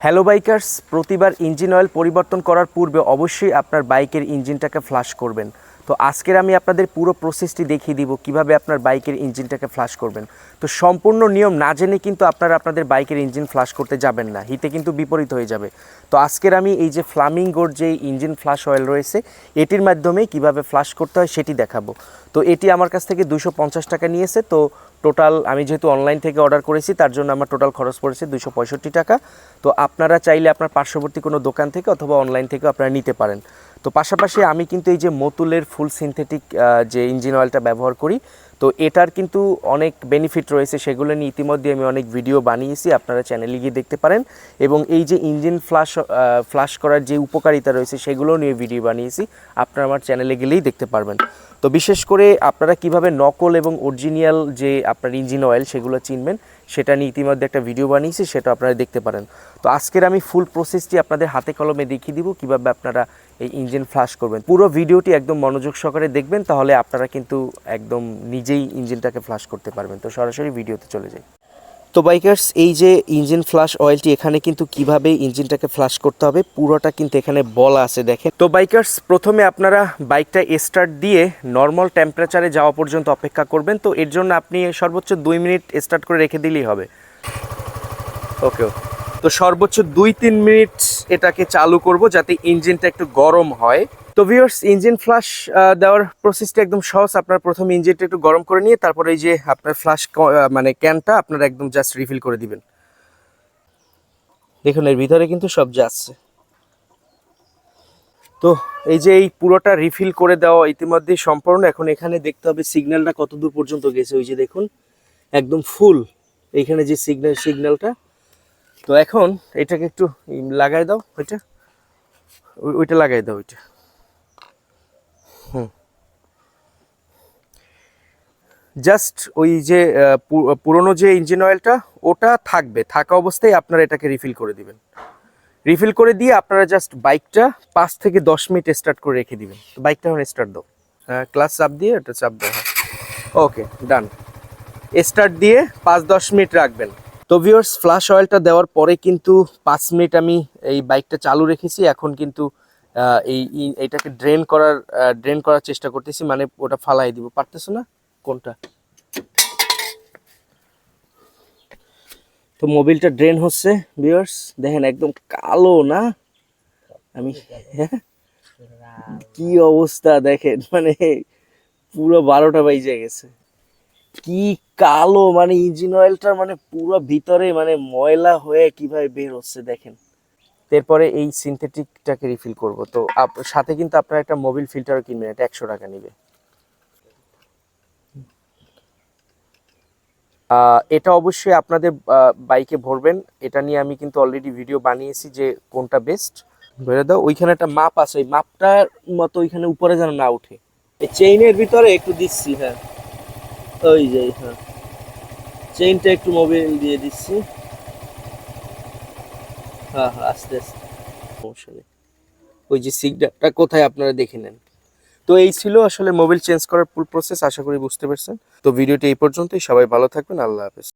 Hello bikers, প্রতিবার engine oil পরিবর্তন করার পূর্বে অবশ্যই আপনার বাইকের ইঞ্জিনটাকে ফ্লাশ করবেন। তো আজকের আমি আপনাদের পুরো প্রসেসটি দেখিয়ে দিব কিভাবে আপনার বাইকের ইঞ্জিনটাকে ফ্লাশ করবেন। তো সম্পূর্ণ নিয়ম না জেনে কিন্তু আপনারা আপনাদের বাইকের ইঞ্জিন ফ্লাশ করতে যাবেন না, হিতে কিন্তু বিপরীত হয়ে যাবে। তো আজকের আমি এই যে ফ্লামিঙ্গোর যে ইঞ্জিন ফ্লাশ অয়েল রয়েছে এটির মাধ্যমে কিভাবে ফ্লাশ করতে হয় সেটি দেখাবো। তো এটি আমার কাছ থেকে 250 টাকা নিয়েছে। তো টোটাল আমি যেহেতু অনলাইন থেকে অর্ডার করেছি তার জন্য আমার টোটাল খরচ পড়েছে 265 টাকা। তো আপনারা চাইলে আপনার পার্শ্ববর্তী কোনো দোকান থেকে অথবা অনলাইন থেকে আপনারা নিতে পারেন। তো পাশাপাশি আমি কিন্তু এই যে মোতুলের ফুল সিনথেটিক যে ইঞ্জিন অয়েলটা ব্যবহার করি, তো এটার কিন্তু অনেক বেনিফিট রয়েছে, সেগুলো নিয়ে ইতিমধ্যে আমি অনেক ভিডিও বানিয়েছি, আপনারা চ্যানেলে গিয়ে দেখতে পারেন। এবং এই যে ইঞ্জিন ফ্লাশ করার যে উপকারিতা রয়েছে সেগুলোও নিয়ে ভিডিও বানিয়েছি, আপনারা আমার চ্যানেলে গেলেই দেখতে পারবেন। তো বিশেষ করে আপনারা কিভাবে নকল এবং অরিজিনাল যে আপনার ইঞ্জিন অয়েল সেগুলো চিনবেন সেটা নিয়ে ইতিমধ্যে একটা ভিডিও বানিয়েছি, সেটা আপনারা দেখতে পারেন। তো আজকের আমি ফুল প্রসেসটি আপনাদের হাতে কলমে দেখিয়ে দিব কিভাবে আপনারা এই ইঞ্জিন ফ্লাশ করবেন। পুরো ভিডিওটি একদম মনোযোগ সহকারে দেখবেন, তাহলে আপনারা কিন্তু একদম নিজেই ইঞ্জিনটাকে ফ্লাশ করতে পারবেন। তো সরাসরি ভিডিওতে চলে যাই। তো বাইকার্স, এই যে ইঞ্জিন ফ্লাশ অয়েলটি এখানে কিন্তু কিভাবে ইঞ্জিনটাকে ফ্লাশ করতে হবে পুরোটা কিন্তু এখানে বলা আছে, দেখেন। তো বাইকার্স, প্রথমে আপনারা বাইকটা স্টার্ট দিয়ে নর্মাল টেম্পারেচারে যাওয়া পর্যন্ত অপেক্ষা করবেন। তো এর জন্য আপনি সর্বোচ্চ 2 মিনিট স্টার্ট করে রেখে দিলেই হবে। ওকে, তো সর্বোচ্চ 2-3 মিনিট এটাকে চালু করব যাতে ইঞ্জিনটা একটু গরম হয়। তো ভিউয়ার্স, ইঞ্জিন ফ্লাশ দেওয়ার প্রসেসটা একদম সহজ। আপনার প্রথম ইঞ্জিনটা একটু গরম করে নিয়ে তারপরে এই যে আপনার ফ্লাশ মানে ক্যানটা আপনারা একদম জাস্ট রিফিল করে দিবেন। দেখুন এর ভিতরে কিন্তু সব যাচ্ছে। তো এই যে এই পুরোটা রিফিল করে দেওয়া ইতিমধ্যেই সম্পূর্ণ। এখন এখানে দেখতে হবে সিগন্যালটা কত দূর পর্যন্ত গেছে। ওই যে দেখুন একদম ফুল এইখানে যে সিগন্যালটা। তো এখন এটাকে একটু লাগাই দাও, ওইটা লাগাই দাও ওইটা। জাস্ট ওই যে পুরনো যে ইঞ্জিন অয়েলটা ওটা থাকা অবস্থায় আপনারা এটাকে রিফিল করে দিবেন। রিফিল করে দিয়ে আপনারা জাস্ট বাইকটা 5 থেকে 10 মিনিট স্টার্ট করে রেখে দিবেন। তো বাইকটা এখন স্টার্ট দাও। হ্যাঁ, ক্লাস চাপ দিয়ে এটা চাপ দাও। হ্যাঁ, ওকে, ডান। স্টার্ট দিয়ে 5-10 মিনিট রাখবেন। তো ভিউয়ার্স, ফ্লাশ অয়েলটা দেওয়ার পরে কিন্তু 5 মিনিট আমি এই বাইকটা চালু রেখেছি। এখন কিন্তু এইটাকে ড্রেন করার চেষ্টা করতেছি, মানে ওটা ফালাই দিব। পারতেছো না কোনটা? তো মোবিলটা ড্রেন হচ্ছে ভিউয়ার্স, দেখেন একদম কালো না। আমি কি অবস্থা দেখেন, মানে পুরো 12টা বাজে গেছে। কি কালো, মানে ইঞ্জিন অয়েলটা মানে পুরো ভিতরে মানে ময়লা হয়ে কিভাবে বের হচ্ছে দেখেন। এরপরে এই সিনথেটিকটাকে রিফিল করব। তো সাথে কিন্তু আপনারা একটা মোবিল ফিল্টারও কিনবেন, এটা 100 টাকা নিবে। এটা অবশ্যই আপনাদের বাইকে ভরবেন। এটা নিয়ে আমি কিন্তু অলরেডি ভিডিও বানিয়েছি যে কোনটা বেস্ট। ভরে দাও। ওইখানে একটা মাপ আছে, ওই মাপটার মতো ওইখানে উপরে যেন না উঠে। এই চেইনের ভিতরে একটু দিচ্ছি। হ্যাঁ, ওই যে হ্যাঁ, চেইনটা একটু মোবিল দিয়ে দিচ্ছি। হ্যাঁ হ্যাঁ, আস্তে আস্তে, সমস্যা নেই। ওই যে সিগন্যালটা কোথায় আপনারা দেখে নেন। তো এই ছিল আসলে মোবিল চেঞ্জ করার ফুল প্রসেস। আশা করি বুঝতে পারছেন। তো ভিডিওটি এই পর্যন্তই। সবাই ভালো থাকবেন। আল্লাহ হাফেজ।